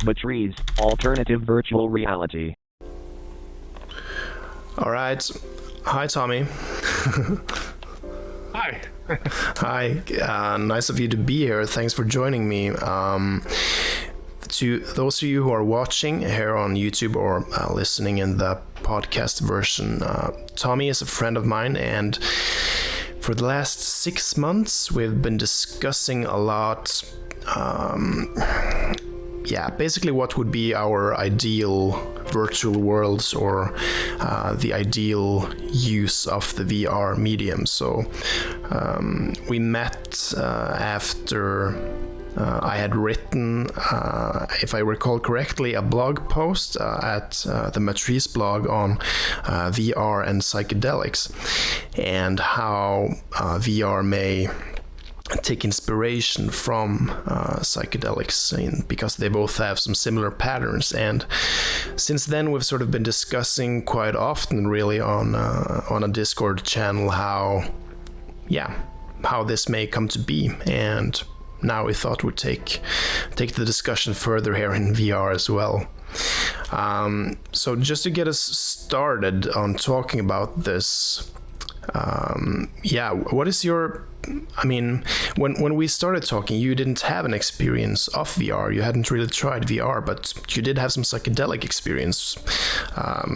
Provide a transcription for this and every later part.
Matriz, alternative virtual reality. All right. Hi, Tommy. Hi. Hi. Nice of you to be here. Thanks for joining me. To those of you who are watching here on YouTube or listening in the podcast version, Tommy is a friend of mine, and for the last 6 months we've been discussing a lot, basically what would be our ideal virtual worlds or the ideal use of the VR medium. So we met after I had written, if I recall correctly, a blog post at the Matriz blog on VR and psychedelics, and how VR may take inspiration from psychedelics because they both have some similar patterns. And since then we've sort of been discussing quite often really on a Discord channel how this may come to be. And now we thought we'd take the discussion further here in VR as well. So just to get us started on talking about this, what is your, when we started talking, you didn't have an experience of VR. You hadn't really tried VR, but you did have some psychedelic experience.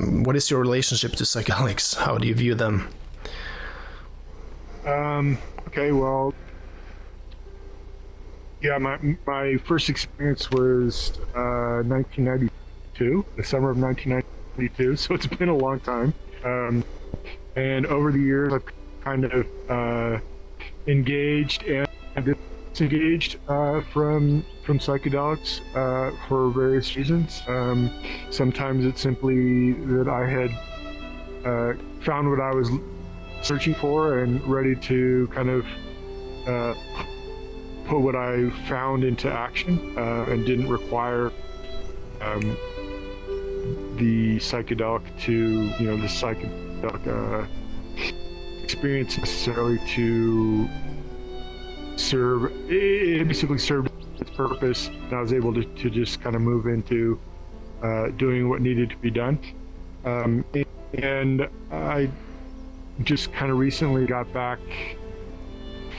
What is your relationship to psychedelics? How do you view them? Okay, well, yeah, my first experience was 1992, the summer of 1992, so it's been a long time. And over the years, I've kind of engaged and disengaged from psychedelics for various reasons. Sometimes it's simply that I had found what I was searching for and ready to kind of put what I found into action, and didn't require the psychedelic experience necessarily to serve. It basically served its purpose, and I was able to just kind of move into doing what needed to be done. And I just kind of recently got back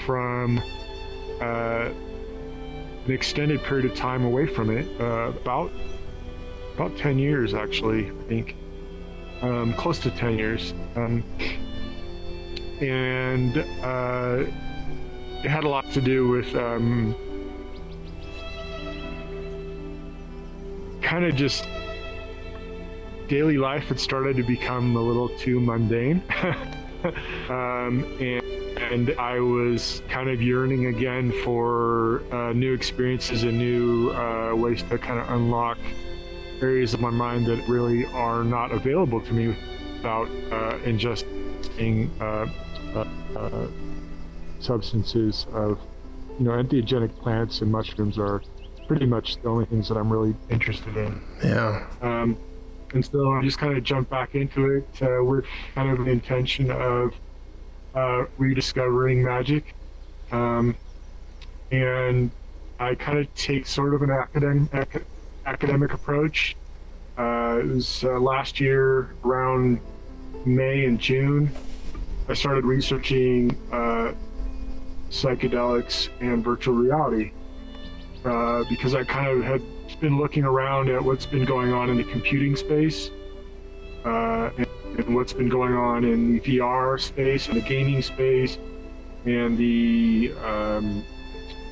from an extended period of time away from it, about 10 years actually, I think, close to 10 years, and it had a lot to do with kind of just daily life had started to become a little too mundane. And I was kind of yearning again for new experiences and new ways to kind of unlock areas of my mind that really are not available to me without ingesting substances of, entheogenic plants and mushrooms are pretty much the only things that I'm really interested in. Yeah. And so I just kind of jumped back into it with kind of an intention of rediscovering magic. And I kind of take sort of an academic approach. It was last year around May and June, I started researching psychedelics and virtual reality because I kind of had been looking around at what's been going on in the computing space and what's been going on in the VR space and the gaming space and the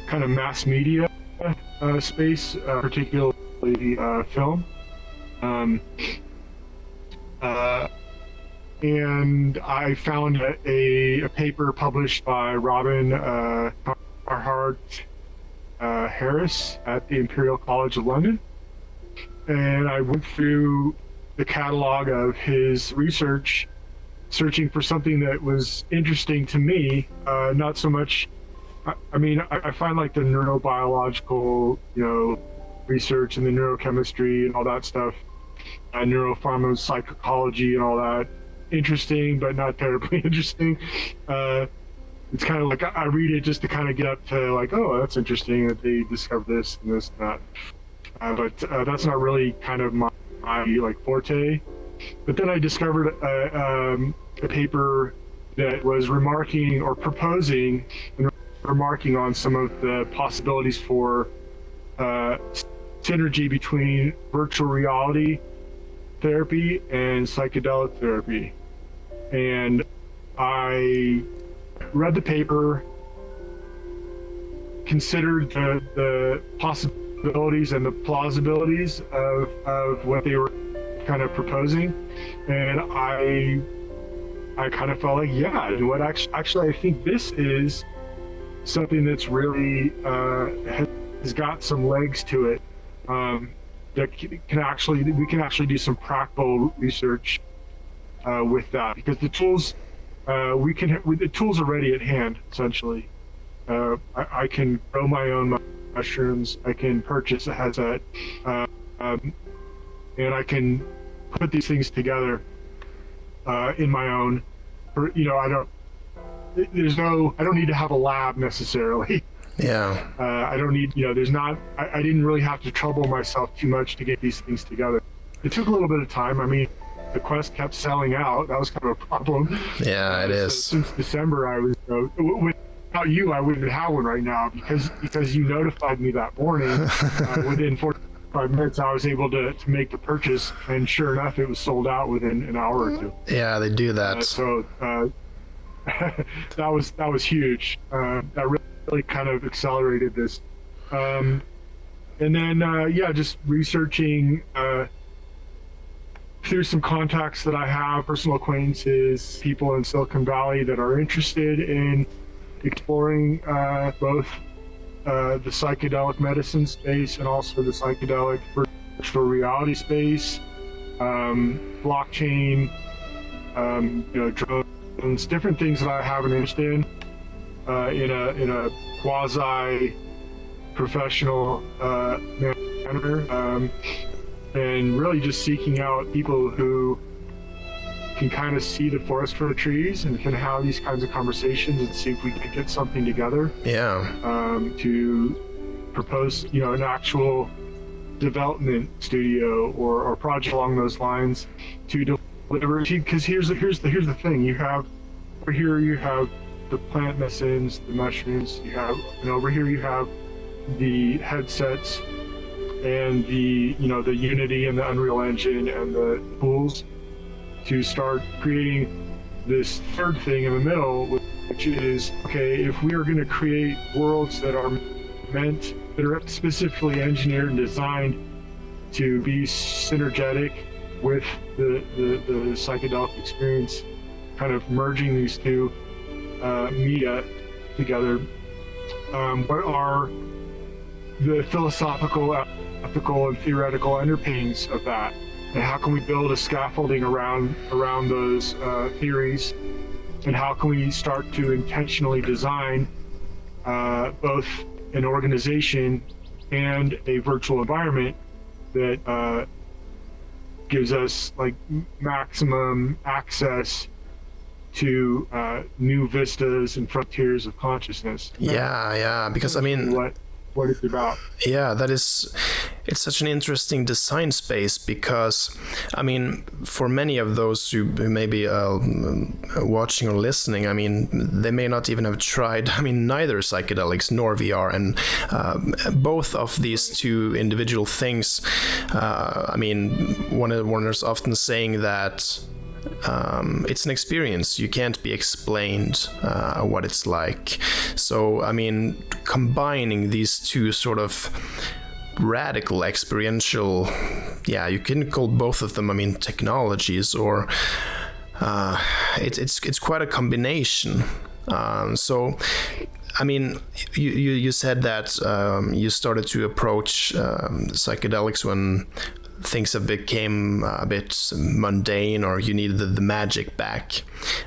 kind of mass media space, particularly film. And I found a paper published by Robin Harris at the Imperial College of London. And I went through the catalog of his research, searching for something that was interesting to me, not so much. I find like the neurobiological, research and the neurochemistry and all that stuff, neuropharmacology and all that interesting, but not terribly interesting. It's kind of like I read it just to kind of get up to like, oh, that's interesting that they discovered this and this and that. but that's not really kind of my like forte. But then I discovered a paper that was remarking or proposing and remarking on some of the possibilities for synergy between virtual reality therapy and psychedelic therapy. And I read the paper, considered the possibilities and the plausibilities of what they were kind of proposing, and I kind of felt like, yeah, and what actually I think this is something that's really has got some legs to it, that we can actually do some practical research with that, because the tools the tools are ready at hand. Essentially, I can grow my own mushrooms. I can purchase a headset, and I can put these things together in my own. I don't need to have a lab necessarily. Yeah. I don't need, I didn't really have to trouble myself too much to get these things together. It took a little bit of time. I mean, the Quest kept selling out. That was kind of a problem. Yeah, it is. Since December, I was, without you, I wouldn't have one right now because you notified me that morning. Within 45 minutes, I was able to make the purchase, and sure enough, it was sold out within an hour or two. Yeah, they do that. That was huge. That really kind of accelerated this. And then, just researching through some contacts that I have, personal acquaintances, people in Silicon Valley that are interested in exploring both the psychedelic medicine space and also the psychedelic virtual reality space, blockchain, drones, different things that I have an interest in a quasi professional manner, and really just seeking out people who can kind of see the forest for the trees and can have these kinds of conversations and see if we can get something together. Yeah. To propose, an actual development studio or project along those lines to deliver. Because here's the thing: you have over here you have the plant medicines, the mushrooms. And over here you have the headsets and the Unity and the Unreal Engine and the tools to start creating this third thing in the middle, which is, okay, if we are going to create worlds that are specifically engineered and designed to be synergetic with the psychedelic experience, kind of merging these two media together, what are the philosophical, ethical, and theoretical underpinnings of that? And how can we build a scaffolding around those theories? And how can we start to intentionally design both an organization and a virtual environment that gives us like maximum access to new vistas and frontiers of consciousness? Yeah, because I mean, what it's about. Yeah, it's such an interesting design space, because I mean, for many of those who may be watching or listening, I mean, they may not even have tried, neither psychedelics nor VR, and both of these two individual things, one is often saying that it's an experience. You can't be explained what it's like. So, combining these two sort of radical experiential, you can call both of them, technologies, or it's quite a combination. So, you said that you started to approach psychedelics when things have became a bit mundane, or you needed the magic back,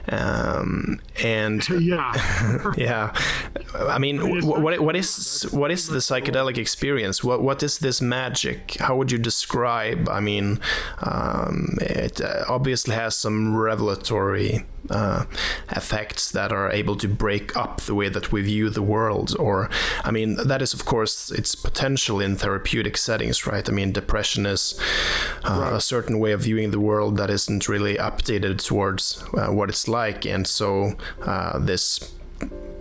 and yeah. yeah, I mean, what is the psychedelic experience? What is this magic? How would you describe? I mean, it obviously has some revelatory effects that are able to break up the way that we view the world. Or, I mean, that is of course its potential in therapeutic settings, right? I mean, depression is a certain way of viewing the world that isn't really updated towards what it's like, and so this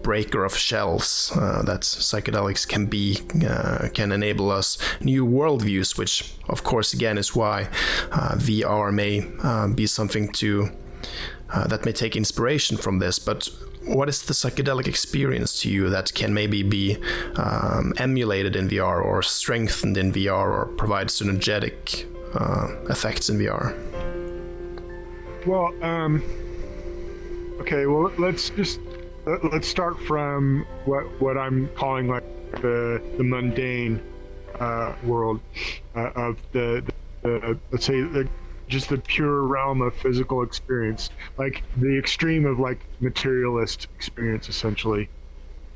breaker of shells that psychedelics can enable us new worldviews, which of course again is why VR may be something to that may take inspiration from this. But what is the psychedelic experience to you that can maybe be emulated in VR or strengthened in VR or provide synergetic effects in VR? Well, okay. Well, let's start from what I'm calling like the mundane world of the let's say just the pure realm of physical experience, like the extreme of like materialist experience, essentially.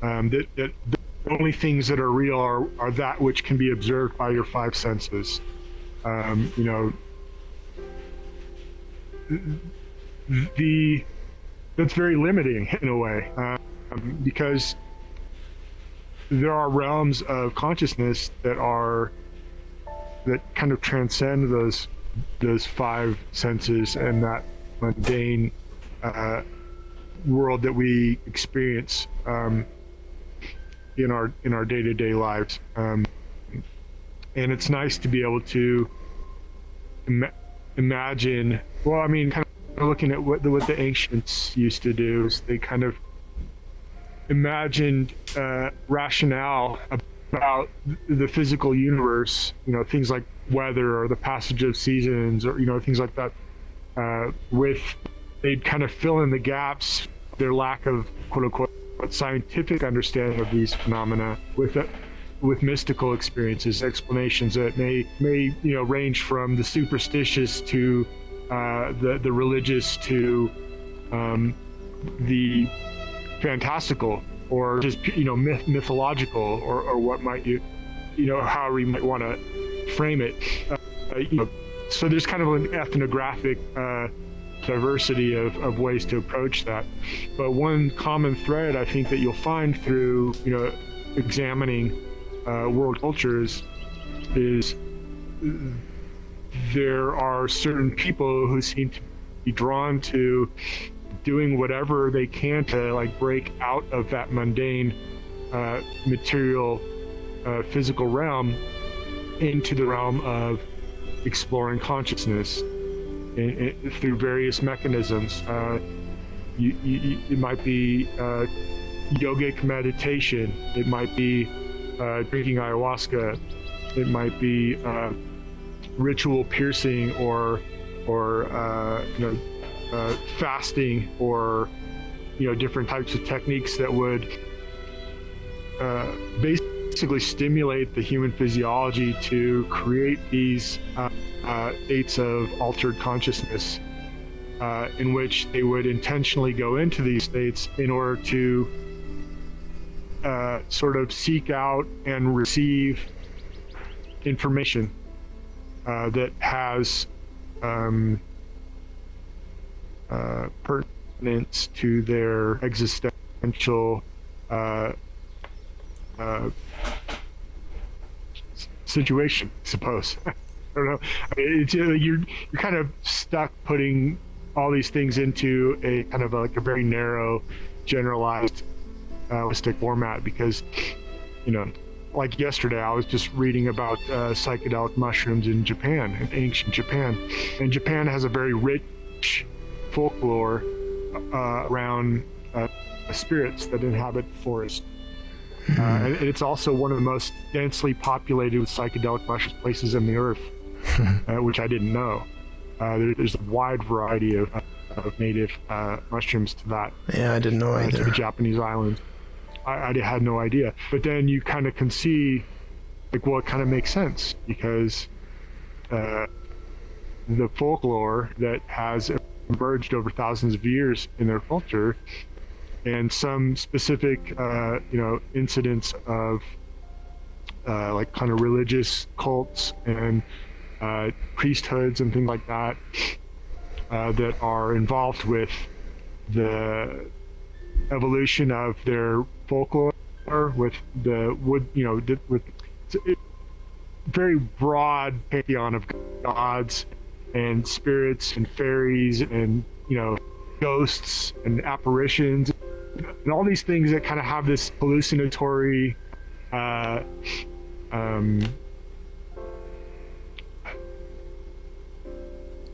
That the only things that are real are that which can be observed by your five senses. That's very limiting in a way, because there are realms of consciousness that kind of transcend those five senses and that mundane world that we experience in our day-to-day lives. And it's nice to be able to imagine. Well, I mean, kind of looking at what the ancients used to do is they kind of imagined rationale about the physical universe, things like weather or the passage of seasons, or things like that, they'd kind of fill in the gaps, their lack of quote unquote scientific understanding of these phenomena with mystical experiences, explanations that may range from the superstitious to the religious to the fantastical, or just mythological, or what might however you might want to frame it. So there's kind of an ethnographic diversity of ways to approach that. But one common thread I think that you'll find through examining world cultures is there are certain people who seem to be drawn to doing whatever they can to like break out of that mundane material physical realm into the realm of exploring consciousness through various mechanisms. It might be yogic meditation, it might be drinking ayahuasca, it might be ritual piercing, or fasting, or different types of techniques that would basically stimulate the human physiology to create these states of altered consciousness, in which they would intentionally go into these states in order to sort of seek out and receive information that has pertinence to their existential situation, I suppose. I don't know. I mean, you're kind of stuck putting all these things into a kind of like a very narrow, generalized, holistic format, because like yesterday, I was just reading about psychedelic mushrooms in Japan, in ancient Japan. And Japan has a very rich folklore around spirits that inhabit the forest. And it's also one of the most densely populated with psychedelic mushroom places in the earth, which I didn't know. There's a wide variety of native mushrooms to that. Yeah, I didn't know either. To the Japanese islands. I had no idea. But then you kind of can see, like, well, it kind of makes sense, because the folklore that has emerged over thousands of years in their culture and some specific, incidents of like kind of religious cults and priesthoods and things like that that are involved with the evolution of their folklore, with the wood, with very broad pantheon of gods and spirits and fairies and ghosts and apparitions and all these things that kind of have this hallucinatory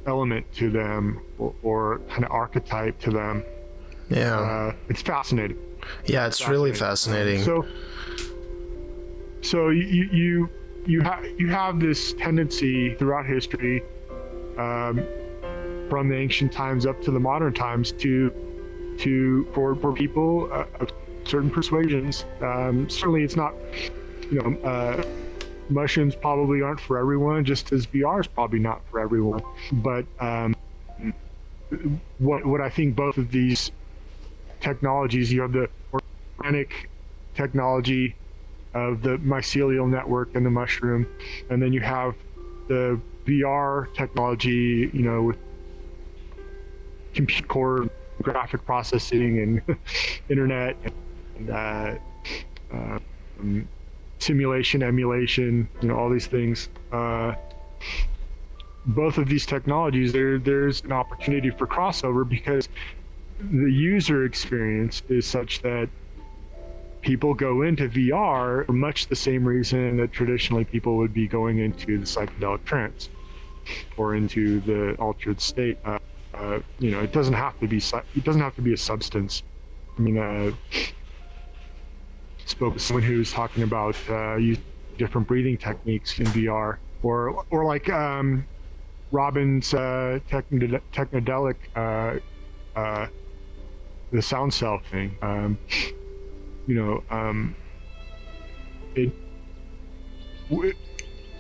element to them, or kind of archetype to them. Yeah, it's fascinating. Yeah, it's really fascinating. So you have this tendency throughout history, from the ancient times up to the modern times, for people of certain persuasions. Certainly, it's not. Mushrooms probably aren't for everyone, just as VR is probably not for everyone. But what I think both of these technologies, you have the organic technology of the mycelial network and the mushroom, and then you have the VR technology, with compute core, graphic processing, and internet, and simulation, emulation, all these things. Both of these technologies, there's an opportunity for crossover because the user experience is such that people go into VR for much the same reason that traditionally people would be going into the psychedelic trance or into the altered state. It doesn't have to be a substance. I mean, spoke with someone who was talking about using different breathing techniques in VR, or like Robin's technodelic, the sound cell thing.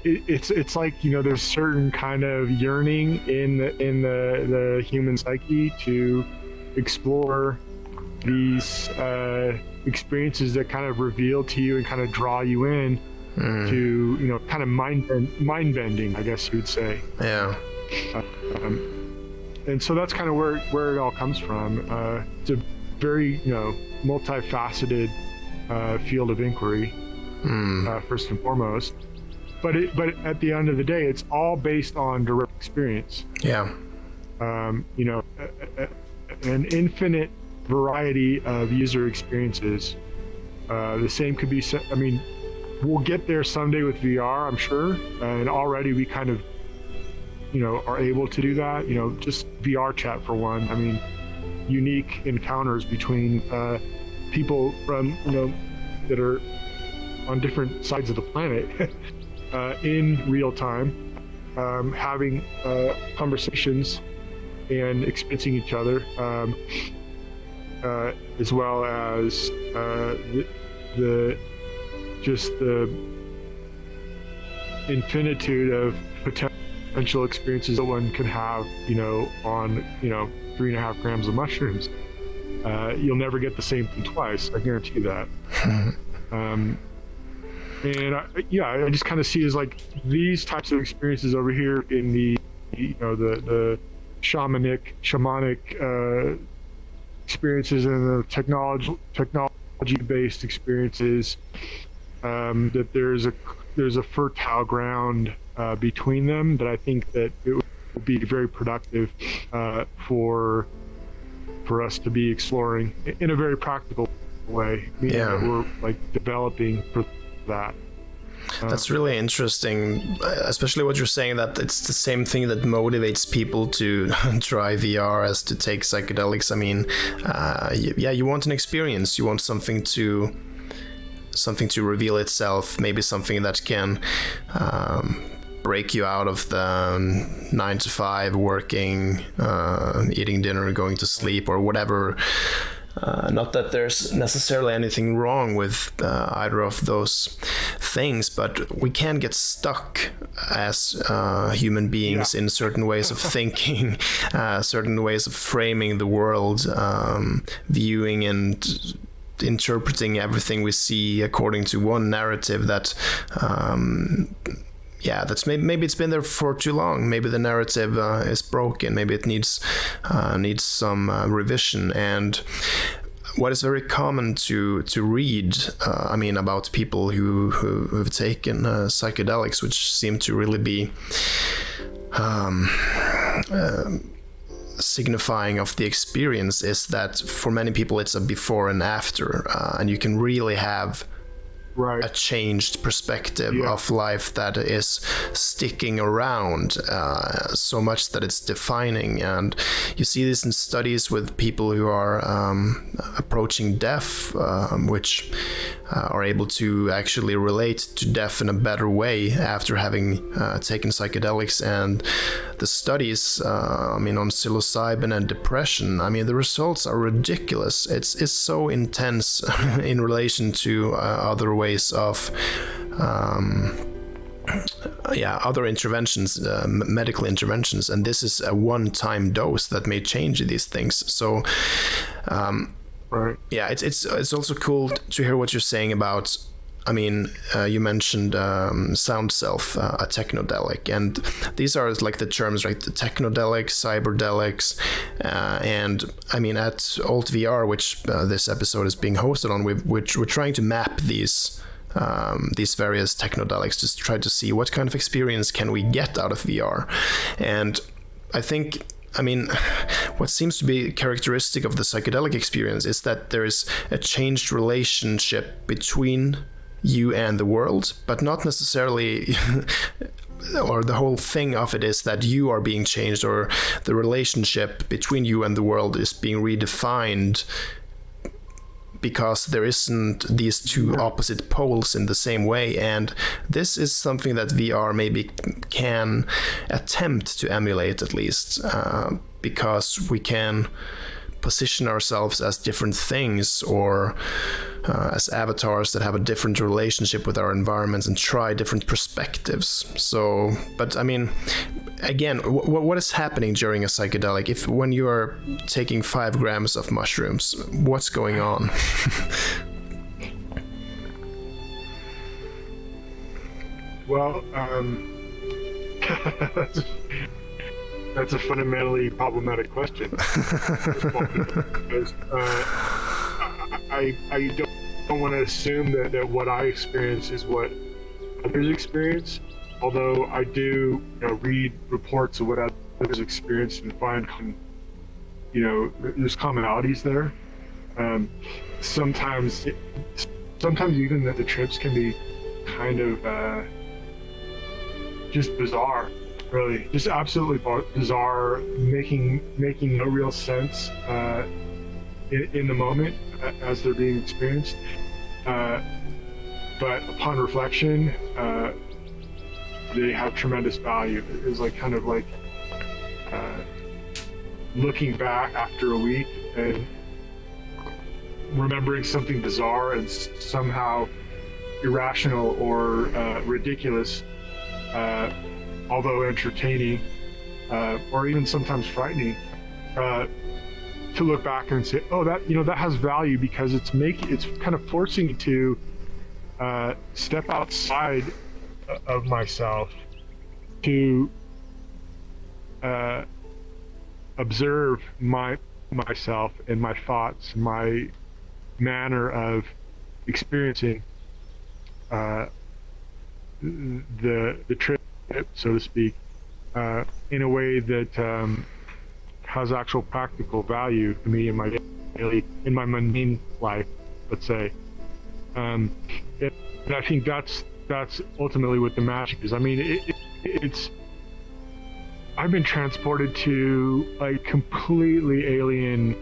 It's like there's certain kind of yearning in the human psyche to explore these experiences that kind of reveal to you and kind of draw you in to kind of mind bending, I guess you would say. Yeah. And so that's kind of where it all comes from. It's a very multifaceted field of inquiry, first and foremost. But at the end of the day, it's all based on direct experience. Yeah. An infinite variety of user experiences. The same could be. I mean, we'll get there someday with VR, I'm sure, and already we kind of, are able to do that. Just VRChat for one. I mean, unique encounters between people from that are on different sides of the planet in real time, having conversations and experiencing each other, as well as the infinitude of potential experiences that one can have, on 3.5 grams of mushrooms. You'll never get the same thing twice. I guarantee you that. And I just kind of see it as like these types of experiences over here in the shamanic experiences and the technology-based experiences. That there's a fertile ground between them that I think that it will be very productive for us to be exploring in a very practical way. Yeah, we're like developing for that. That's really interesting, especially what you're saying, that it's the same thing that motivates people to try VR as to take psychedelics. I mean, you want an experience, you want something to reveal itself, maybe something that can break you out of the 9 to 5 working, eating dinner, going to sleep, or whatever Not that there's necessarily anything wrong with either of those things, but we can get stuck as human beings in certain ways of thinking, certain ways of framing the world, viewing and interpreting everything we see according to one narrative that that's maybe it's been there for too long. Maybe the narrative is broken. Maybe it needs some revision. And what is very common to read, about people who've taken psychedelics, which seem to really be signifying of the experience, is that for many people it's a before and after, and you can really have a changed perspective of life that is sticking around so much that it's defining. And you see this in studies with people who are approaching death, which are able to actually relate to death in a better way after having taken psychedelics. And the studies on psilocybin and depression, the results are ridiculous. It's so intense in relation to other ways of other interventions, medical interventions, and this is a one-time dose that may change these things. So it's also cool to hear what you're saying about, you mentioned sound self, a technodelic, and these are like the terms, right? The technodelics, cyberdelics, and at AltVR, which this episode is being hosted on, we're trying to map these various technodelics, just to try to see what kind of experience can we get out of VR. And I think, what seems to be characteristic of the psychedelic experience is that there is a changed relationship between you and the world, but not necessarily or the whole thing of it is that you are being changed, or the relationship between you and the world is being redefined, because there isn't these two opposite poles in the same way. And this is something that VR maybe can attempt to emulate, at least, because we can position ourselves as different things, or as avatars that have a different relationship with our environments and try different perspectives. So, but again, what is happening during a psychedelic? When you are taking 5 grams of mushrooms, what's going on? Well, that's a fundamentally problematic question. Because, I don't want to assume that what I experience is what others experience, although I do read reports of what others experience and find there's commonalities there. Sometimes even the trips can be kind of just bizarre, really, just absolutely bizarre, making no real sense in the moment as they're being experienced. But upon reflection, they have tremendous value. It's like looking back after a week and remembering something bizarre and somehow irrational or ridiculous, although entertaining, or even sometimes frightening, to look back and say, oh, that has value, because it's kind of forcing me to step outside of myself, to observe myself and my thoughts, my manner of experiencing the trip, so to speak, in a way that has actual practical value to me in my mundane life, let's say. And I think that's ultimately what the magic is. It's I've been transported to like completely alien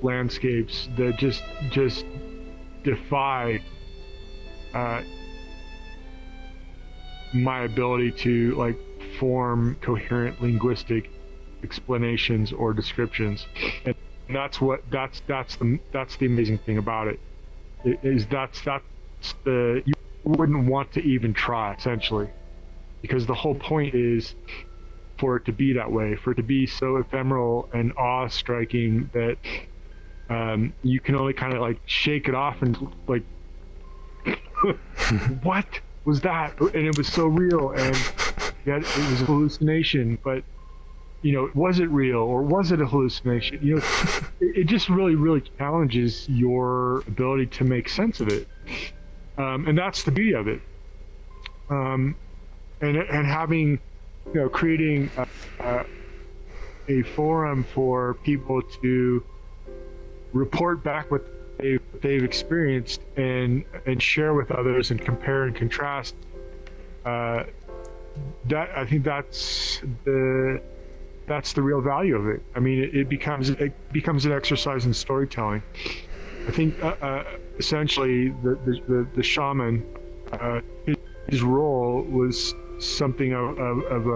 landscapes that just defy my ability to like form coherent linguistic explanations or descriptions. that's the amazing thing about it. That's the you wouldn't want to even try, essentially, because the whole point is for it to be that way, for it to be so ephemeral and awe-striking that you can only kind of like shake it off and like, what was that? And it was so real, and yet it was a hallucination. But was it real or was it a hallucination? It just really challenges your ability to make sense of it, and that's the beauty of it. And having, creating a forum for people to report back what they've experienced and share with others and compare and contrast. I think that's the real value of it. I mean, it becomes an exercise in storytelling. I think essentially the shaman, his role was something of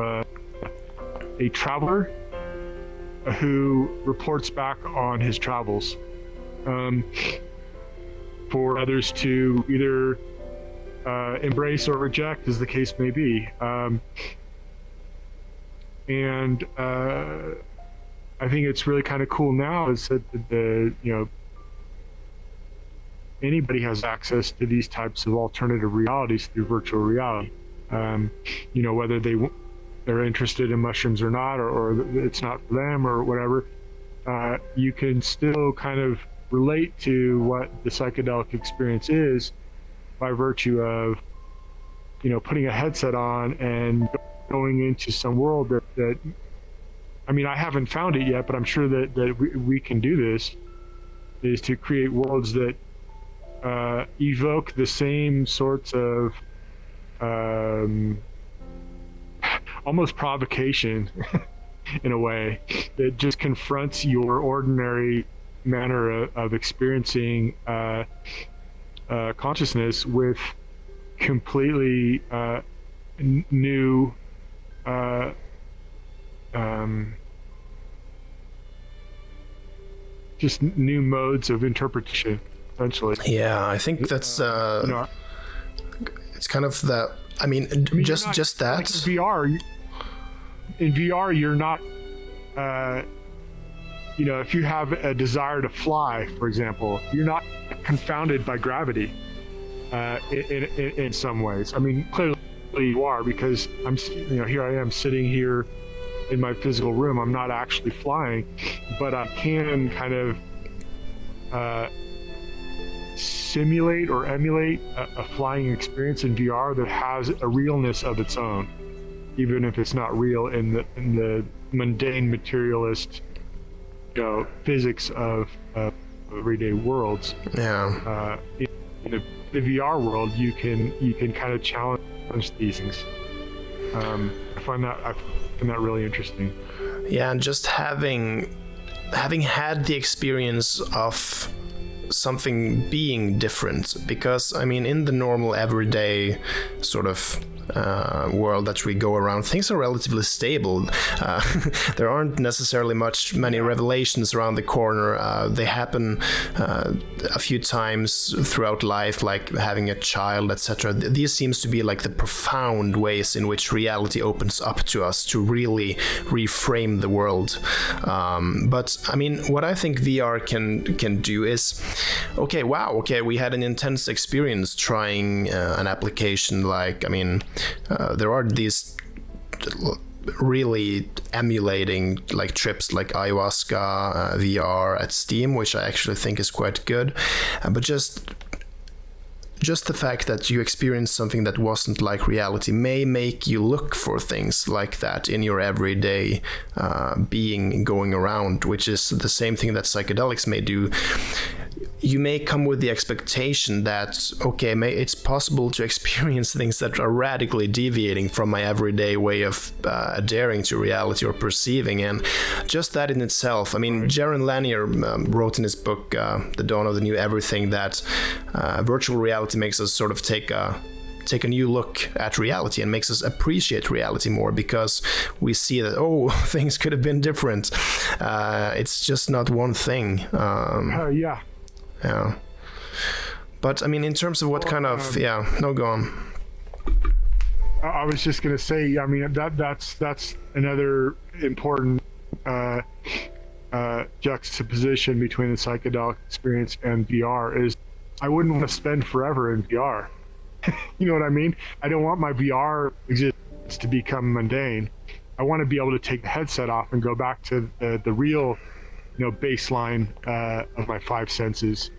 a traveler who reports back on his travels, for others to either embrace or reject, as the case may be. And I think it's really kind of cool now is that anybody has access to these types of alternative realities through virtual reality. Whether they're interested in mushrooms or not, or it's not for them or whatever, you can still kind of relate to what the psychedelic experience is by virtue of, putting a headset on and going into some world that I mean, I haven't found it yet, but I'm sure that we can do this, is to create worlds that evoke the same sorts of almost provocation in a way that just confronts your ordinary manner of experiencing consciousness with completely new just new modes of interpretation, essentially. Yeah, I think that's it's kind of that. I mean, just that. Like in VR, you're not. If you have a desire to fly, for example, you're not confounded by gravity. In some ways, I mean, clearly you are, because I'm, here I am sitting here in my physical room. I'm not actually flying, but I can kind of simulate or emulate a flying experience in VR that has a realness of its own, even if it's not real in the mundane materialist, physics of everyday worlds. Yeah. In the VR world, you can kind of challenge these things. I find that really interesting. Yeah, and just having had the experience of something being different, because I mean, in the normal everyday sort of world that we go around, things are relatively stable. There aren't necessarily many revelations around the corner. They happen a few times throughout life, like having a child, etc. These seems to be like the profound ways in which reality opens up to us to really reframe the world. But I mean, what I think VR can do is, okay, we had an intense experience trying an application like, I mean, there are these really emulating like trips like ayahuasca VR at Steam, which I actually think is quite good, but just the fact that you experience something that wasn't like reality may make you look for things like that in your everyday being going around, which is the same thing that psychedelics may do. You may come with the expectation that, okay, it's possible to experience things that are radically deviating from my everyday way of adhering to reality or perceiving, and just that in itself. I mean, Jaron Lanier wrote in his book, The Dawn of the New Everything, that virtual reality makes us sort of take a take a new look at reality and makes us appreciate reality more, because we see that, oh, things could have been different. It's just not one thing. Yeah. Yeah. But I mean, in terms of what kind of, no, go on. I was just going to say, I mean, that's another important juxtaposition between the psychedelic experience and VR is I wouldn't want to spend forever in VR. You know what I mean? I don't want my VR existence to become mundane. I want to be able to take the headset off and go back to the real, baseline of my five senses.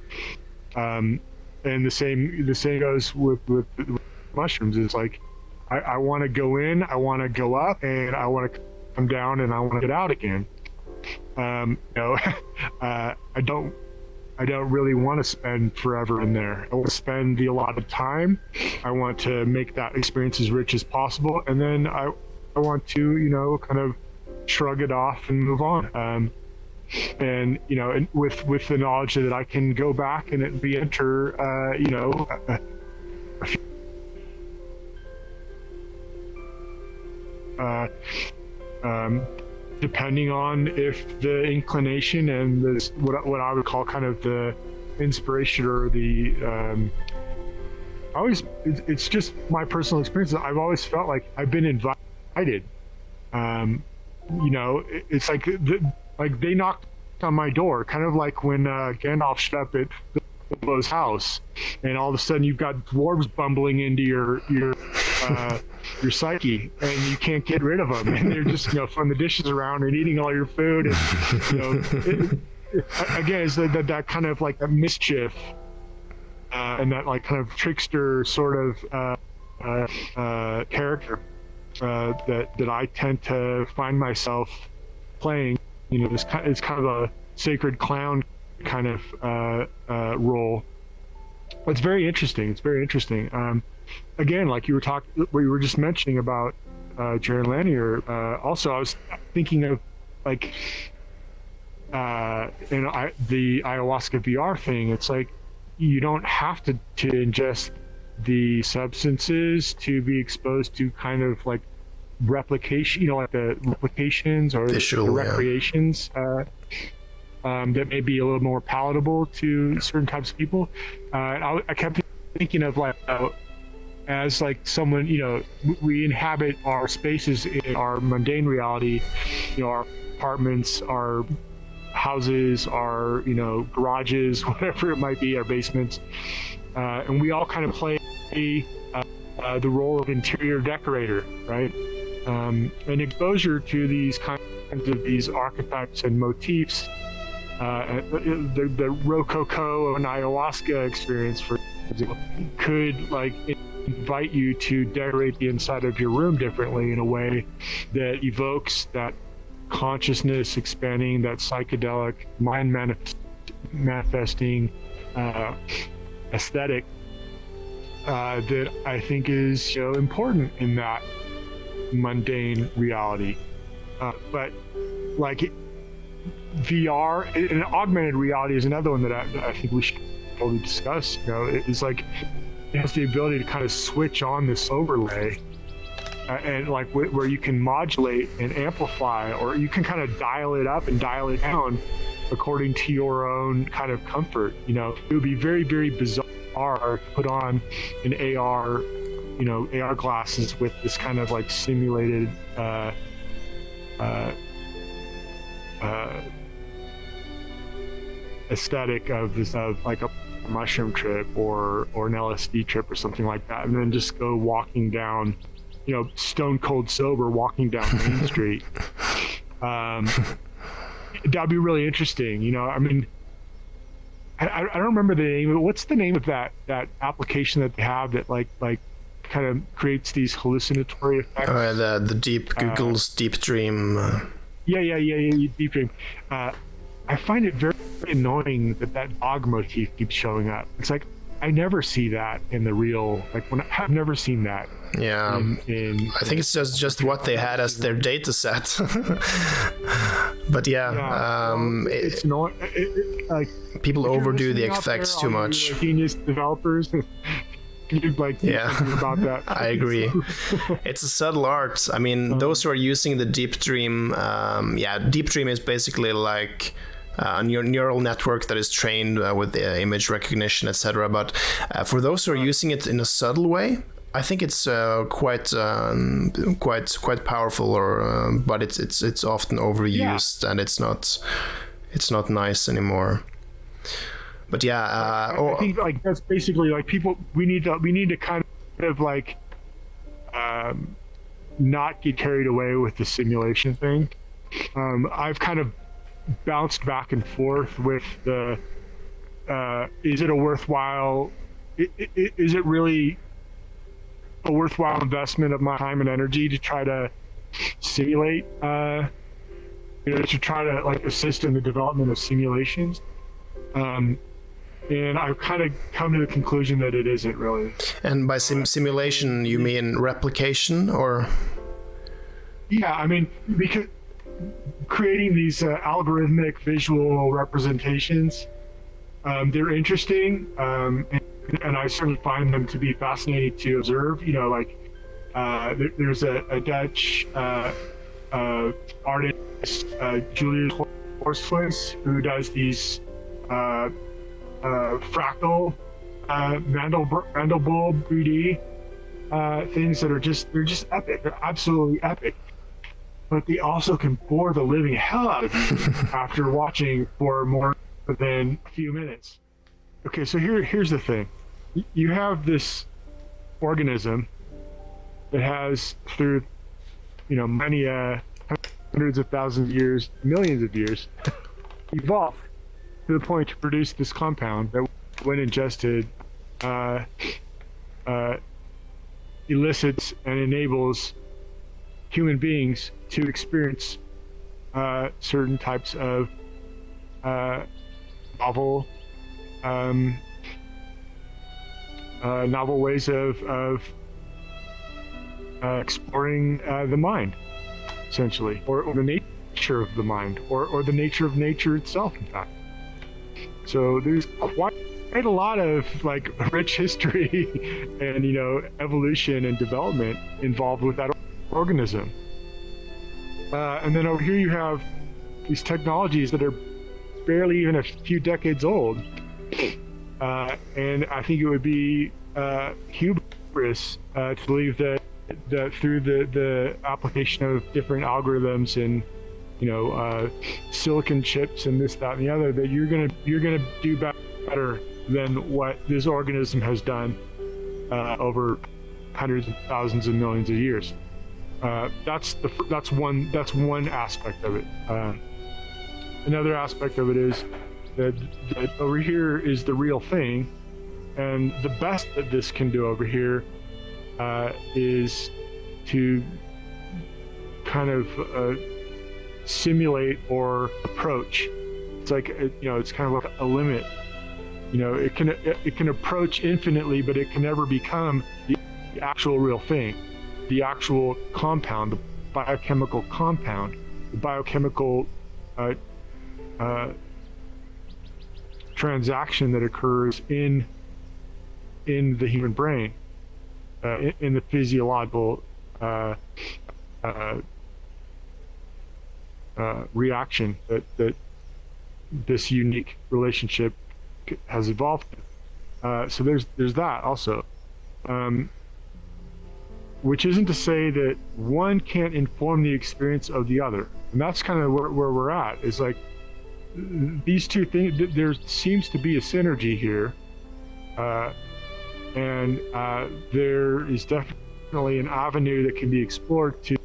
And the same goes with mushrooms. It's like I want to go in, I want to go up, and I want to come down, and I want to get out again. I don't really want to spend forever in there. I want to spend the allotted time. I want to make that experience as rich as possible, and then I want to, kind of shrug it off and move on. And with the knowledge that I can go back and re-enter, depending on if the inclination and this what I would call kind of the inspiration or the it's just my personal experience. I've always felt like I've been invited. It's like they knocked on my door, kind of like when Gandalf showed up at Bilbo's house, and all of a sudden you've got dwarves bumbling into your psyche, and you can't get rid of them, and they're just throwing the dishes around and eating all your food, and again, it's that kind of like a mischief and that like kind of trickster sort of character that I tend to find myself playing. It's kind of a sacred clown kind of role. It's very interesting. Again, like you were just mentioning about Jaron Lanier. Also, I was thinking of like the ayahuasca VR thing. It's like you don't have to ingest the substances to be exposed to kind of like replication, like the replications or the recreations that may be a little more palatable to certain types of people. I kept thinking of like as like someone, we inhabit our spaces in our mundane reality, our apartments, our houses, our garages, whatever it might be, our basements, and we all kind of play the role of interior decorator, right? And exposure to these kinds of these archetypes and motifs, the Rococo and ayahuasca experience, for example, could like invite you to decorate the inside of your room differently in a way that evokes that consciousness expanding, that psychedelic mind manifesting aesthetic that I think is important in that mundane reality. But like VR and augmented reality is another one that I think we should probably discuss. It's like it has the ability to kind of switch on this overlay and like where you can modulate and amplify, or you can kind of dial it up and dial it down according to your own kind of comfort. It would be very, very bizarre to put on an AR glasses with this kind of like simulated aesthetic of like a mushroom trip or an LSD trip or something like that, and then just go walking down, stone cold sober, walking down Main Street. That'd be really interesting. I mean, I don't remember the name. What's the name of that application that they have that like kind of creates these hallucinatory effects? The Google's Deep Dream. Yeah, Deep Dream. I find it very, very annoying that dog motif keeps showing up. It's like I never see that in the real. Like I've never seen that. Yeah, I think it's just what they had as their data set. But it's not like people overdo the effects too much. Genius developers. you'd like to do something about that. I agree. It's a subtle art. I mean, those who are using the Deep Dream, Deep Dream is basically like a neural network that is trained with image recognition, etc. But for those who are using it in a subtle way, I think it's quite powerful. But it's often overused, and it's not nice anymore. But I think like that's basically like people. We need to kind of like not get carried away with the simulation thing. I've kind of bounced back and forth with the is it a worthwhile? Is it really a worthwhile investment of my time and energy to try to simulate? To try to like assist in the development of simulations. And I've kind of come to the conclusion that it isn't really. And by simulation, you mean replication, or? Yeah, I mean, because creating these algorithmic visual representations, they're interesting, and I certainly find them to be fascinating to observe. You know, like there's a Dutch artist, Julius Horstwins, who does these fractal Mandelbrot 3D things that are just epic. They're absolutely epic. But they also can bore the living hell out of you after watching for more than a few minutes. Okay, so here's the thing. You have this organism that has, through many hundreds of thousands of years, millions of years, evolved to the point to produce this compound that, when ingested, elicits and enables human beings to experience certain types of novel ways of exploring the mind, essentially, or the nature of the mind, or the nature of nature itself, in fact. So there's quite a lot of like rich history and evolution and development involved with that organism. And then over here you have these technologies that are barely even a few decades old. And I think it would be hubris to believe that through the application of different algorithms and silicon chips and this, that, and the other, that you're gonna do better than what this organism has done over hundreds of thousands and millions of years. That's one aspect of it. Another aspect of it is that over here is the real thing, and the best that this can do over here is to kind of simulate or approach. It's like it's kind of like a limit. It can approach infinitely, but it can never become the actual real thing, the actual compound, the biochemical compound, the biochemical transaction that occurs in the human brain, in the physiological reaction that this unique relationship has evolved. So there's that also, which isn't to say that one can't inform the experience of the other, and that's kind of where we're at. It's like these two things. There seems to be a synergy here, and there is definitely an avenue that can be explored to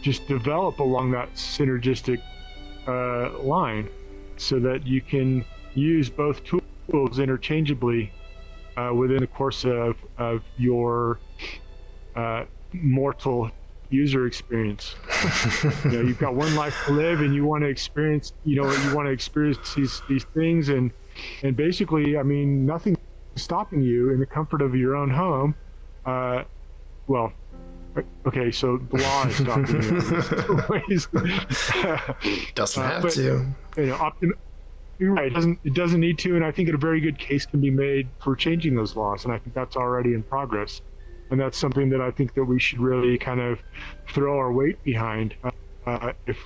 just develop along that synergistic line, so that you can use both tools interchangeably within the course of your mortal user experience. You've got one life to live, and you want to experience these things, and basically, I mean, nothing stopping you in the comfort of your own home. Well, okay, so the law is stopping you. Doesn't have to. you're right. It doesn't need to, and I think a very good case can be made for changing those laws, and I think that's already in progress, and that's something that I think that we should really kind of throw our weight behind. If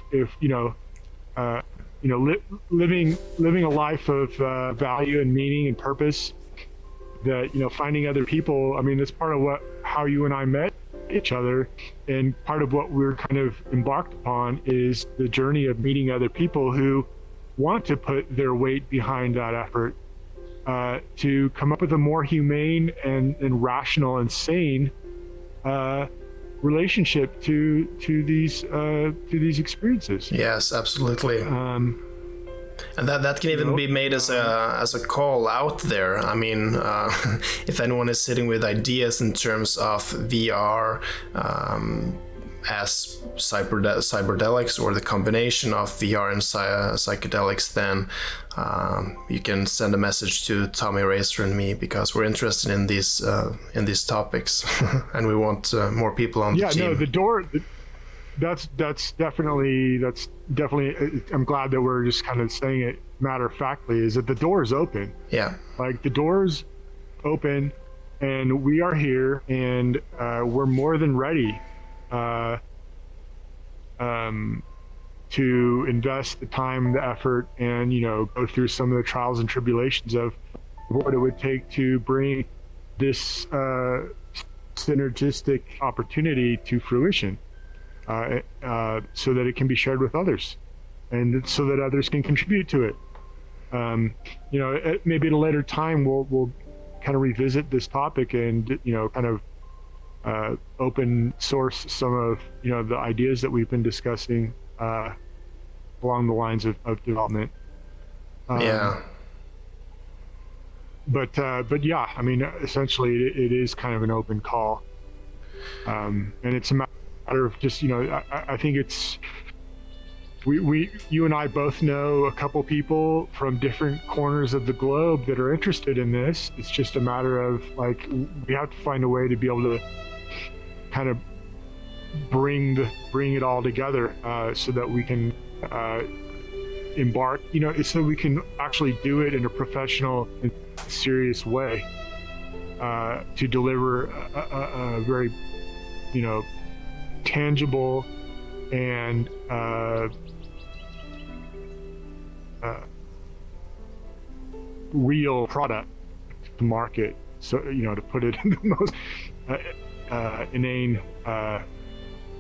living a life of value and meaning and purpose, that finding other people. I mean, that's part of how you and I met each other, and part of what we're kind of embarked upon is the journey of meeting other people who want to put their weight behind that effort to come up with a more humane and rational and sane relationship to these experiences. Yes, absolutely. And that can even be made as a call out there. I mean, if anyone is sitting with ideas in terms of VR as Cyberdelics, or the combination of VR and psychedelics, then you can send a message to Tommy Rasor and me, because we're interested in these topics and we want more people on the team. Yeah, no, the door. That's definitely. I'm glad that we're just kind of saying it matter of factly. Is that the door is open? Yeah. Like, the door's open, and we are here, and we're more than ready to invest the time, the effort, and go through some of the trials and tribulations of what it would take to bring this synergistic opportunity to fruition. So that it can be shared with others, and so that others can contribute to it. Maybe at a later time we'll kind of revisit this topic and kind of open source some of the ideas that we've been discussing along the lines of development. Yeah. But yeah, I mean, essentially it is kind of an open call, and it's a matter of just I think it's you and I both know a couple people from different corners of the globe that are interested in this. It's just a matter of, like, we have to find a way to be able to kind of bring it all together so that we can embark, so we can actually do it in a professional and serious way to deliver a very tangible and real product to market. So to put it in the most inane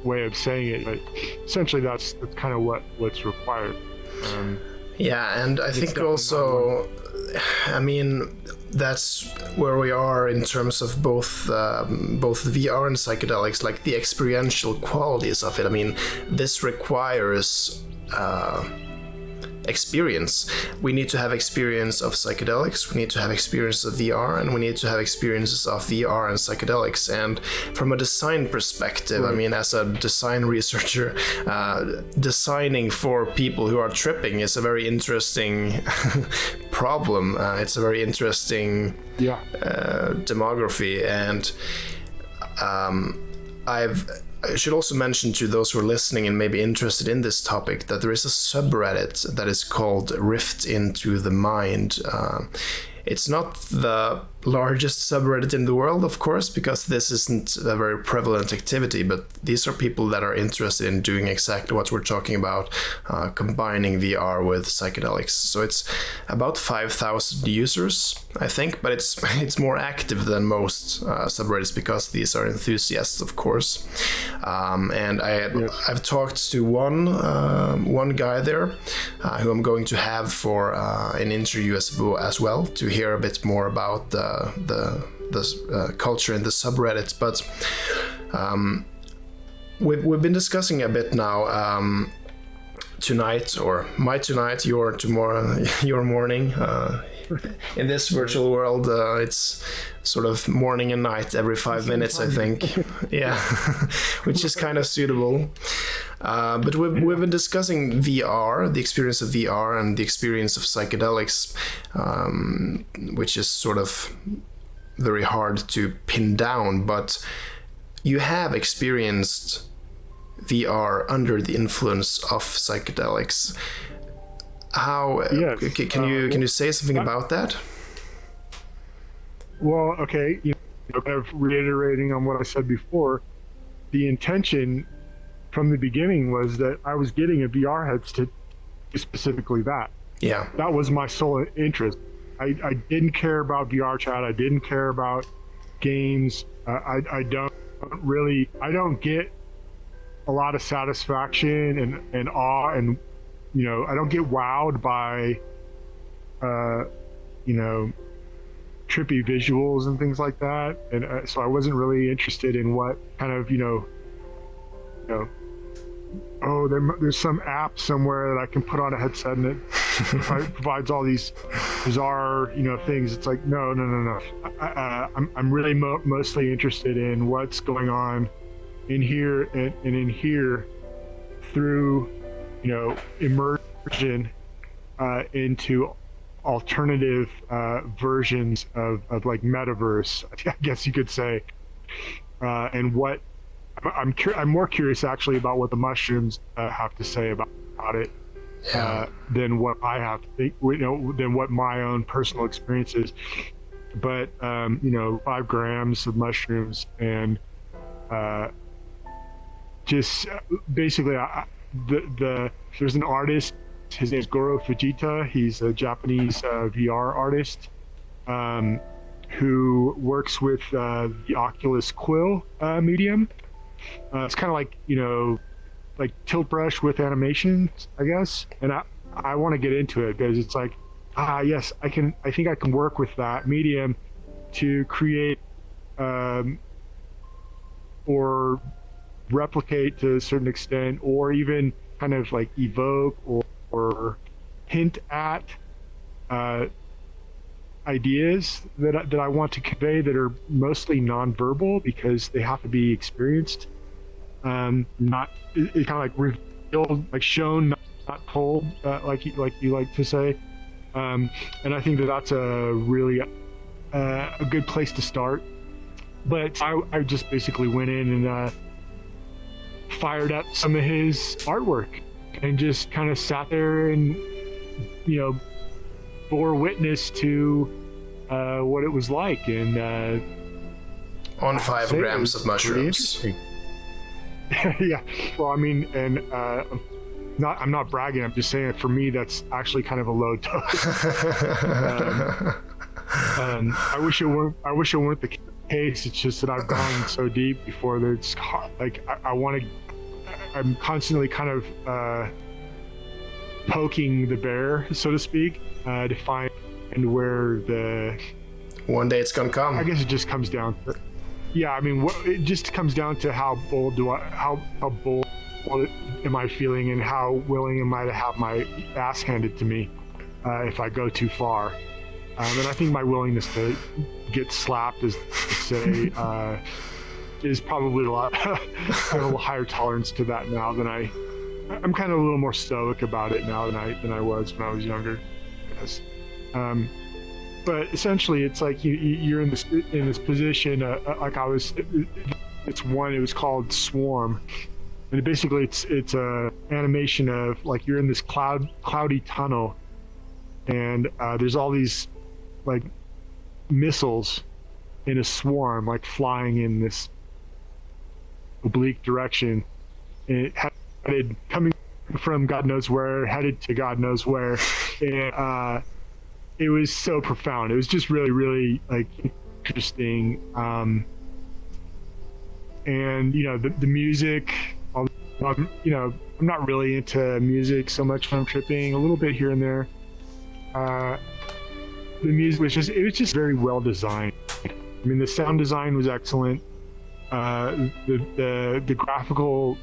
way of saying it, but essentially that's kind of what's required. Yeah, and I think also, I mean, that's where we are in terms of both VR and psychedelics, like the experiential qualities of it. I mean, this requires experience. We need to have experience of psychedelics, we need to have experience of VR, and we need to have experiences of VR and psychedelics. And from a design perspective, I mean, as a design researcher, designing for people who are tripping is a very interesting problem. It's a very interesting demography, and I should also mention to those who are listening and maybe interested in this topic that there is a subreddit that is called Rift into the Mind. It's not the largest subreddit in the world, of course, because this isn't a very prevalent activity, but these are people that are interested in doing exactly what we're talking about, combining VR with psychedelics. So it's about 5,000 users, I think, but it's more active than most subreddits because these are enthusiasts, of course. And I've talked to one guy there who I'm going to have for an interview as well, to hear a bit more about the culture in the subreddits. But we've been discussing a bit now tonight, or my tonight, your tomorrow, your morning. In this virtual world, it's sort of morning and night every 5 minutes, I think. Yeah, which is kind of suitable. But we've been discussing VR, the experience of VR, and the experience of psychedelics, which is sort of very hard to pin down. But you have experienced VR under the influence of psychedelics. How Yes. can you say something about that? Well, okay, kind of reiterating on what I said before, the intention from the beginning was that I was getting a VR headset to specifically that. Yeah. That was my sole interest. I didn't care about VRChat. I didn't care about games. I don't get a lot of satisfaction and awe, and I don't get wowed by trippy visuals and things like that, and so I wasn't really interested in what kind of there's some app somewhere that I can put on a headset and it provides all these bizarre things. It's like no. I'm really mostly interested in what's going on in here and in here through immersion into alternative versions of like metaverse, I guess you could say, and what I'm more curious actually about what the mushrooms have to say about it than what I have to think, than what my own personal experience is. But 5 grams of mushrooms and just basically there's an artist. His name is Goro Fujita. He's a Japanese VR artist who works with the Oculus Quill medium. It's kind of like tilt brush with animations, I guess. And I want to get into it because it's like, yes, I think I can work with that medium to create or replicate to a certain extent, or even kind of like evoke or hint at ideas that I want to convey that are mostly nonverbal because they have to be experienced. Not it's kind of like revealed, like shown, not told, like you like to say. And I think that's a really a good place to start. But I just basically went in and fired up some of his artwork and just kind of sat there and bore witness to what it was like. And on 5 grams of mushrooms. Yeah, well, I mean, and I'm not bragging. I'm just saying, for me, that's actually kind of a low dose. I wish it weren't the case. It's just that I've gone so deep before that it's like I'm constantly kind of poking the bear, so to speak, to find where the. One day it's gonna come. I guess it just comes down to. Yeah, I mean, it just comes down to how bold am I feeling, and how willing am I to have my ass handed to me if I go too far. And I think my willingness to get slapped, as say, is probably a lot. I have a higher tolerance to that now than I'm kind of a little more stoic about it now than I was when I was younger. Yes. But essentially, it's like you're in this position. Like I was, it was called Swarm, and basically it's a animation of like you're in this cloudy tunnel, and there's all these like missiles in a swarm, like flying in this oblique direction, and it coming from God knows where, headed to God knows where, and it was so profound. It was just really, really like interesting. And the music, I'm not really into music so much when I'm tripping, a little bit here and there. The music was just very well designed. I mean, the sound design was excellent. The graphical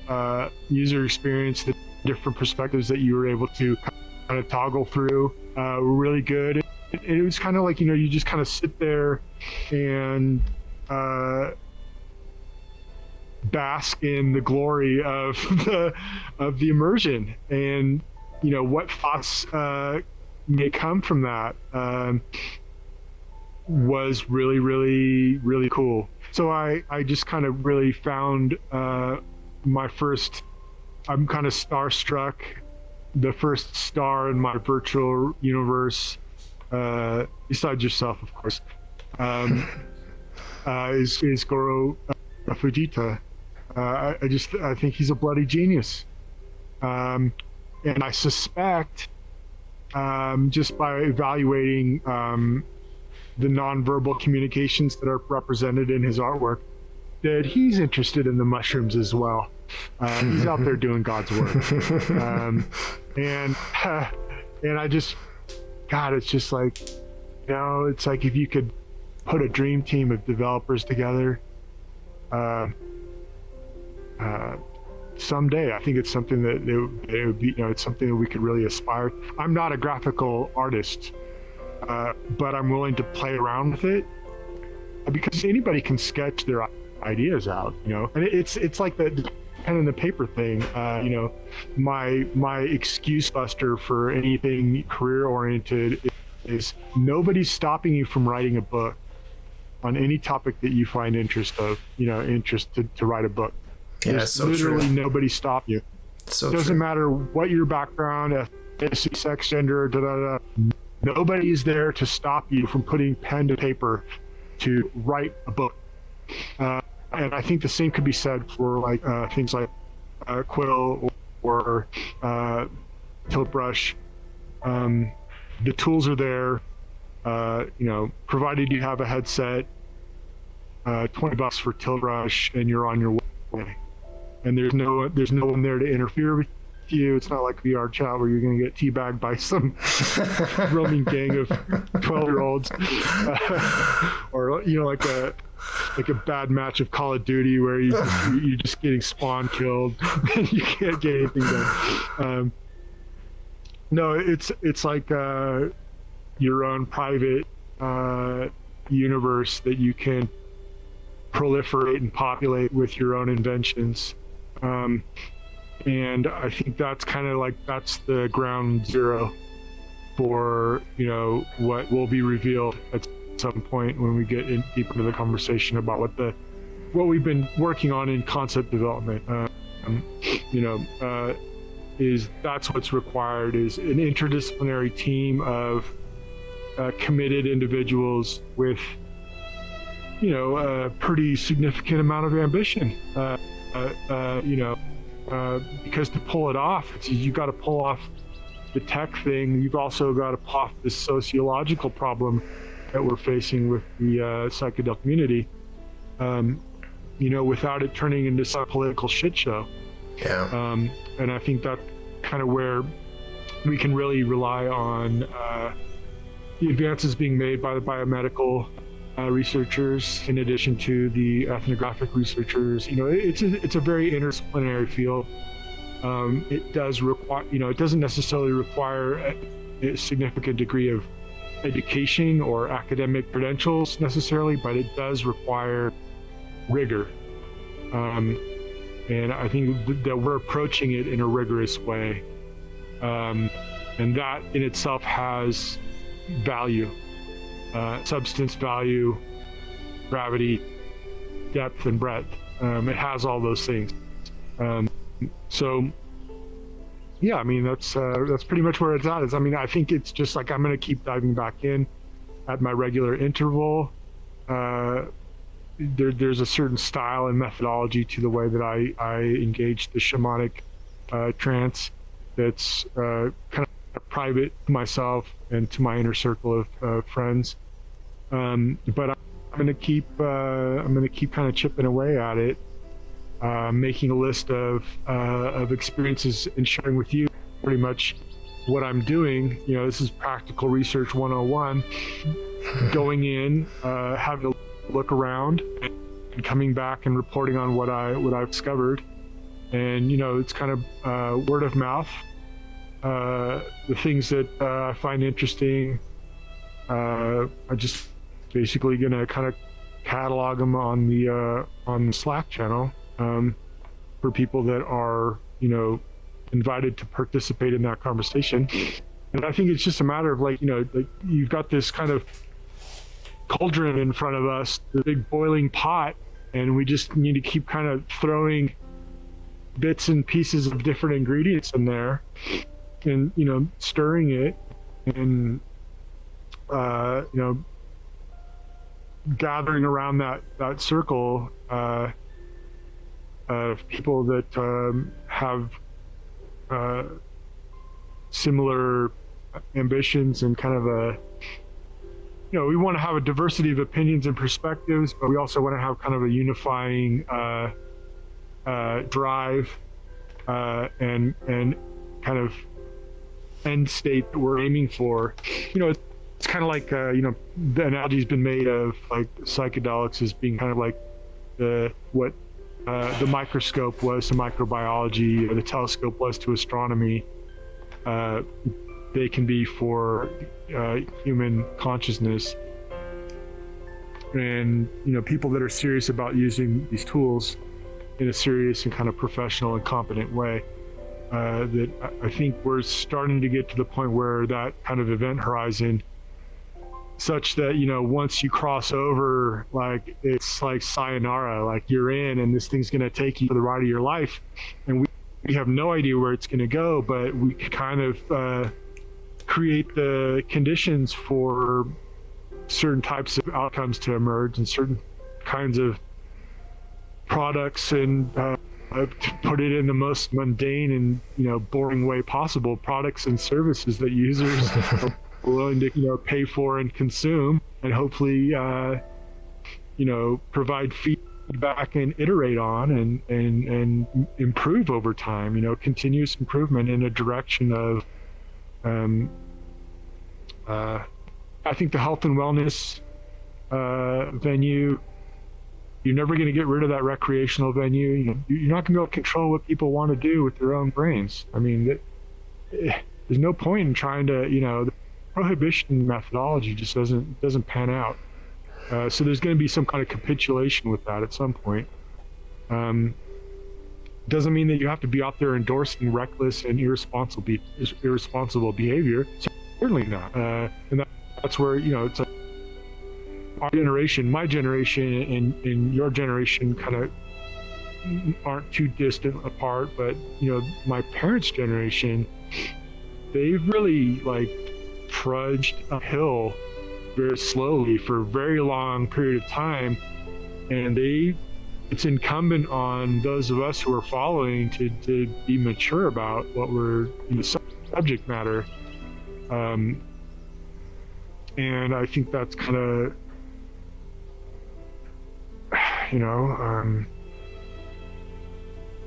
user experience, the different perspectives that you were able to kind of toggle through were really good. It was kind of like, you just kind of sit there and bask in the glory of the immersion, and what thoughts may come from that was really, really, really cool. So I just kind of really found my first. I'm kind of starstruck the first star in my virtual universe, besides yourself, of course, is Goro Fujita. I think he's a bloody genius, and I suspect, just by evaluating the nonverbal communications that are represented in his artwork, that he's interested in the mushrooms as well. He's out there doing God's work, and I just, God, it's just like, it's like if you could put a dream team of developers together. Someday, I think it's something that it would be, it's something that we could really aspire. I'm not a graphical artist, but I'm willing to play around with it, because anybody can sketch their ideas out, and it's like the pen and the paper thing. My excuse buster for anything career oriented is nobody's stopping you from writing a book on any topic that you find interest to write a book. Yeah, so literally true. Nobody stop you. So it doesn't matter what your background, ethnicity, sex, gender, nobody's there to stop you from putting pen to paper to write a book. And I think the same could be said for like things like Quill or Tilt Brush. The tools are there, provided you have a headset, $20 for Tilt Brush, and you're on your way. And there's no one there to interfere with you. It's not like VRChat where you're going to get teabagged by some roaming gang of 12-year-olds, or like a bad match of Call of Duty where you're just getting spawn killed and you can't get anything done. No, it's like your own private universe that you can proliferate and populate with your own inventions. And I think that's kind of like, that's the ground zero for, what will be revealed at some point when we get deeper into the conversation about what we've been working on in concept development. Is that's what's required, is an interdisciplinary team of committed individuals with, a pretty significant amount of ambition. Because to pull it off, you got to pull off the tech thing. You've also got to pull off this sociological problem that we're facing with the psychedelic community, without it turning into some political shit show. Yeah. And I think that's kind of where we can really rely on the advances being made by the biomedical researchers, in addition to the ethnographic researchers. It's a very interdisciplinary field. It does require, it doesn't necessarily require a significant degree of education or academic credentials necessarily, but it does require rigor. And I think that we're approaching it in a rigorous way. And that in itself has value, substance value, gravity, depth, and breadth. It has all those things. So, yeah, that's pretty much where it's at. I think it's just like I'm going to keep diving back in at my regular interval. There's a certain style and methodology to the way that I engage the shamanic trance that's kind of private to myself and to my inner circle of friends. But I'm going to keep kind of chipping away at it, making a list of experiences and sharing with you pretty much what I'm doing. This is practical research 101. Going in, having a look around, and coming back and reporting on what I've discovered. And it's kind of word of mouth. The things that I find interesting, I just basically gonna kind of catalog them on the Slack channel for people that are invited to participate in that conversation. And I think it's just a matter of like you've got this kind of cauldron in front of us, the big boiling pot, and we just need to keep kind of throwing bits and pieces of different ingredients in there and stirring it, and gathering around that circle of people that have similar ambitions and kind of we want to have a diversity of opinions and perspectives, but we also want to have kind of a unifying drive and kind of end state that we're aiming for. It's kind of like the analogy's been made of like psychedelics as being kind of like what the microscope was to microbiology, or the telescope was to astronomy. They can be for human consciousness, and people that are serious about using these tools in a serious and kind of professional and competent way. That I think we're starting to get to the point where that kind of event horizon, such that once you cross over, like it's like sayonara, like you're in, and this thing's going to take you for the ride of your life, and we have no idea where it's going to go, but we kind of create the conditions for certain types of outcomes to emerge, and certain kinds of products, and to put it in the most mundane and boring way possible, products and services that users are willing to pay for and consume, and hopefully provide feedback and iterate on and improve over time. Continuous improvement in a direction of I think the health and wellness venue, you're never going to get rid of that recreational venue. You're not going to be able to control what people want to do with their own brains. I mean, there's no point in trying to, the prohibition methodology just doesn't pan out. So there's going to be some kind of capitulation with that at some point. Doesn't mean that you have to be out there endorsing reckless and irresponsible behavior. Certainly not. And that's where, it's like our generation, my generation, and your generation kind of aren't too distant apart, but my parents' generation, they've really like trudged uphill very slowly for a very long period of time, and it's incumbent on those of us who are following to be mature about what we're in the subject matter, and I think that's kind of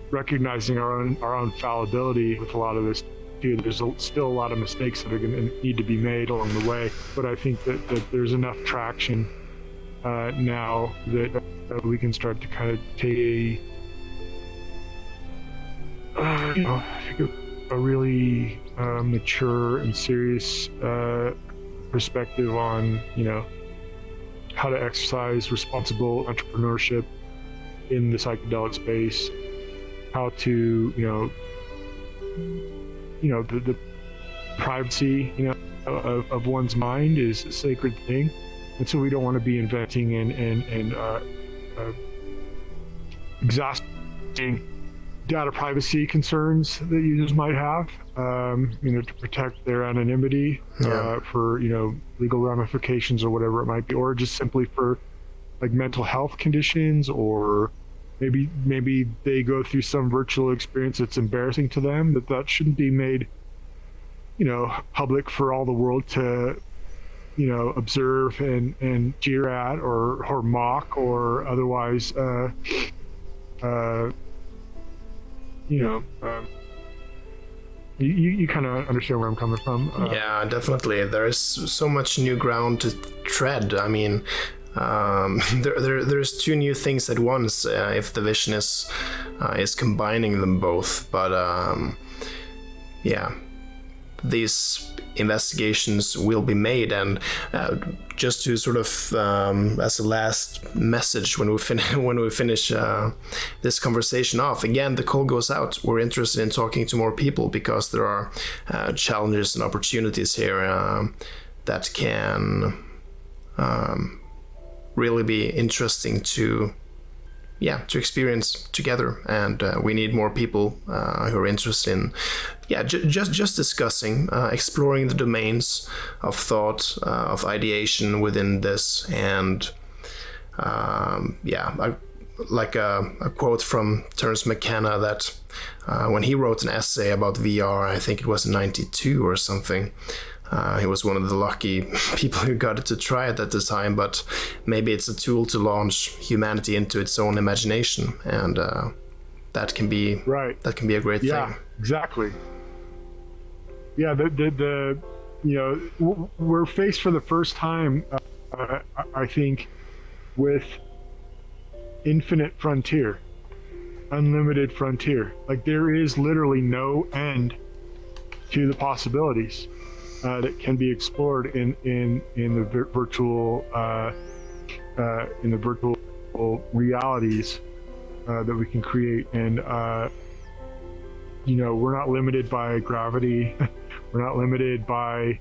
recognizing our own fallibility with a lot of this too. There's still a lot of mistakes that are going to need to be made along the way, but I think that there's enough traction now that we can start to kind of take a really mature and serious perspective on how to exercise responsible entrepreneurship in the psychedelic space, how to the privacy of one's mind is a sacred thing, and so we don't want to be inventing and exhausting data privacy concerns that users might have, to protect their anonymity, for legal ramifications or whatever it might be, or just simply for like mental health conditions, or maybe they go through some virtual experience that's embarrassing to them, that shouldn't be made public for all the world to observe and jeer at or mock or otherwise you kind of understand where I'm coming from. Yeah, definitely. There is so much new ground to tread. I mean, there's two new things at once if the vision is combining them both. But these investigations will be made, and just to sort of as a last message when we finish this conversation off, again, the call goes out. We're interested in talking to more people because there are challenges and opportunities here that can really be interesting to to experience together. And we need more people who are interested in just discussing, exploring the domains of thought, of ideation within this. And like a quote from Terence McKenna that when he wrote an essay about VR, I think it was in 92 or something, he was one of the lucky people who got it to try it at the time, but maybe it's a tool to launch humanity into its own imagination, and that can be a great thing. Yeah, exactly. Yeah, we're faced for the first time, I think, with infinite frontier, unlimited frontier. Like, there is literally no end to the possibilities that can be explored in the virtual realities that we can create. And we're not limited by gravity. We're not limited by,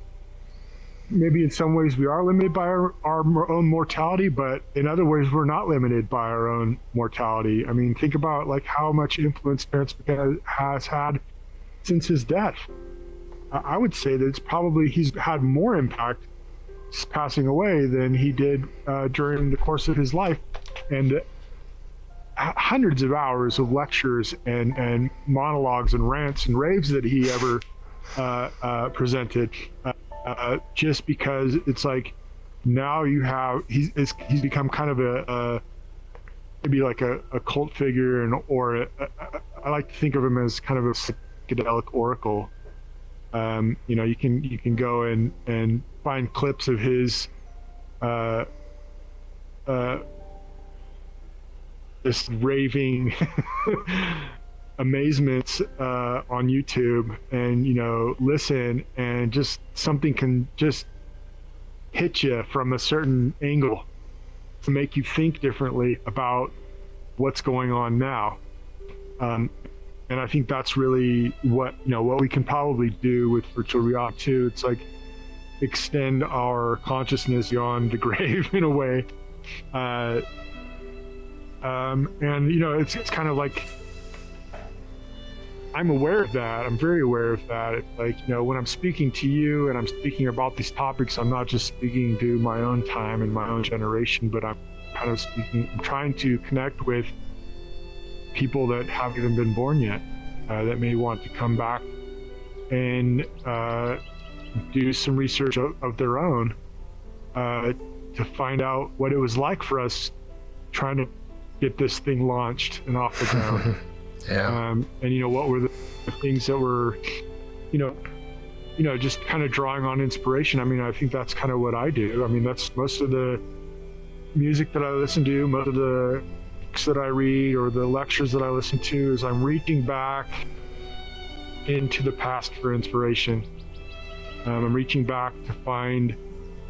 maybe in some ways we are limited by our own mortality, but in other ways we're not limited by our own mortality. I mean, think about like how much influence Terence McKenna has had since his death. I would say that he's had more impact passing away than he did during the course of his life. And hundreds of hours of lectures and monologues and rants and raves that he ever presented, just because it's like now he's become kind of maybe like a cult figure, or I like to think of him as kind of a psychedelic oracle. You can go and find clips of his this raving amazements on YouTube, and listen, and just something can just hit you from a certain angle to make you think differently about what's going on now. And I think that's really what we can probably do with virtual reality too. It's like extend our consciousness beyond the grave in a way. And it's kind of like, I'm aware of that. I'm very aware of that. It's like, when I'm speaking to you and I'm speaking about these topics, I'm not just speaking to my own time and my own generation, but I'm kind of I'm trying to connect with people that haven't even been born yet, that may want to come back and do some research of their own to find out what it was like for us trying to get this thing launched and off the ground. And what were the things that were, just kind of drawing on inspiration. I mean, I think that's kind of what I do. I mean, that's most of the music that I listen to, most of the that I read, or the lectures that I listen to, is I'm reaching back into the past for inspiration. I'm reaching back to find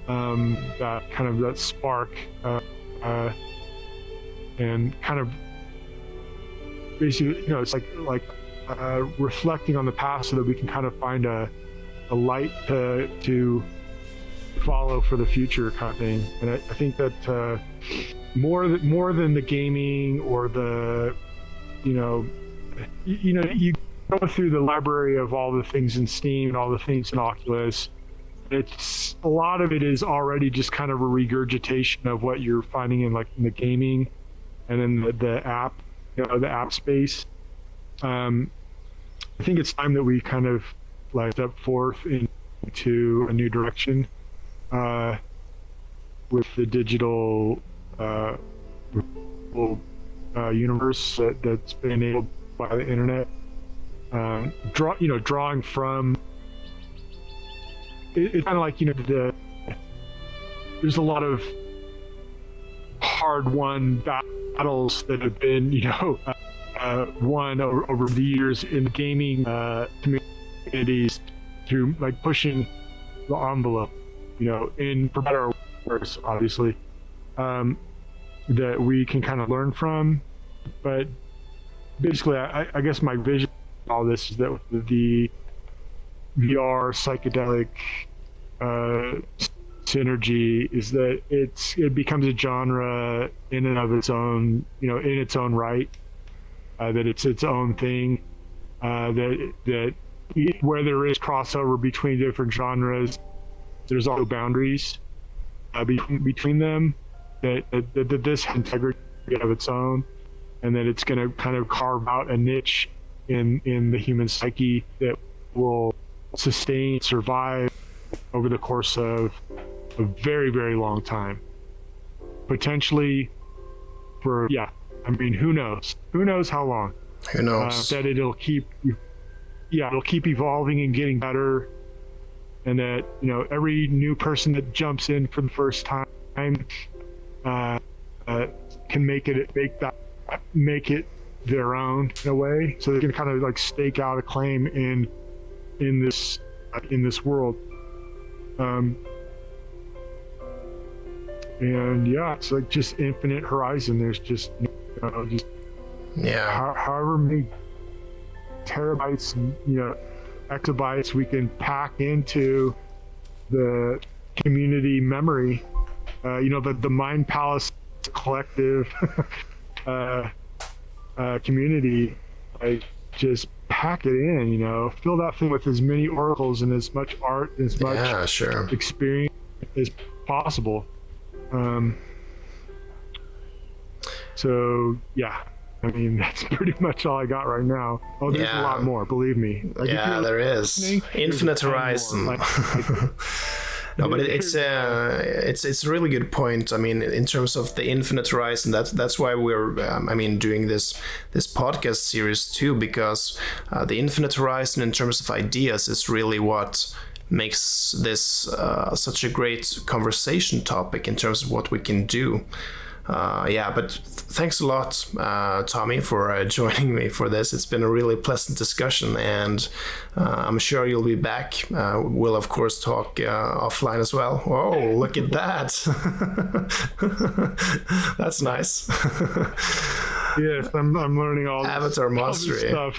that spark, and kind of basically, it's like reflecting on the past so that we can kind of find a light to follow for the future, kind of thing. And I think that more than the gaming or the you go through the library of all the things in Steam and all the things in Oculus. It's a lot of it is already just kind of a regurgitation of what you're finding in the gaming and then the app, the app space. I think it's time that we kind of step forth into a new direction with the digital universe that's been enabled by the internet. Drawing from it's kind of like there's a lot of hard-won battles that have been won over the years in the gaming communities through pushing the envelope, in for better or worse, obviously, that we can kind of learn from. But basically, I guess my vision of all this is that the VR psychedelic synergy is that it becomes a genre in and of its own, in its own right. That it's its own thing. That where there is crossover between different genres, there's also boundaries between them. That this has integrity of its own, and that it's going to kind of carve out a niche in the human psyche that will sustain, survive over the course of a very, very long time. Potentially for, who knows? Who knows how long? Who knows? That it'll keep evolving and getting better, and that, every new person that jumps in for the first time can make it their own in a way, so they can kind of like stake out a claim in this world. And it's like just infinite horizon. There's just however many terabytes and exabytes we can pack into the community memory. The Mind Palace collective community. Just pack it in, fill that thing with as many oracles and as much art, as much experience as possible. That's pretty much all I got right now. Oh, there's a lot more, believe me. Like, there is infinite horizon. No, but it's a really good point. I mean, in terms of the infinite horizon, that's why we're doing this podcast series too, because the infinite horizon in terms of ideas is really what makes this such a great conversation topic in terms of what we can do. But thanks a lot, Tommy, for joining me for this. It's been a really pleasant discussion, and I'm sure you'll be back. We'll, of course, talk offline as well. Oh, look at that. That's nice. Yes, I'm learning all this, Avatar Mastery stuff.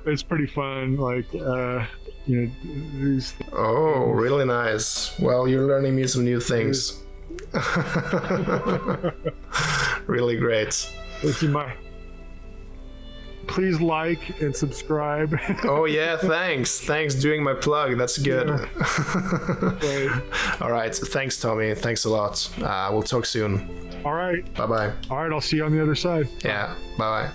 It's pretty fun. Like, these. Oh, really nice. Well, you're learning me some new things. Really great. Please like and subscribe. Oh yeah, thanks doing my plug. That's good. All right, thanks Tommy, thanks a lot. We'll talk soon. All right, bye. All right, I'll see you on the other side. Yeah, bye.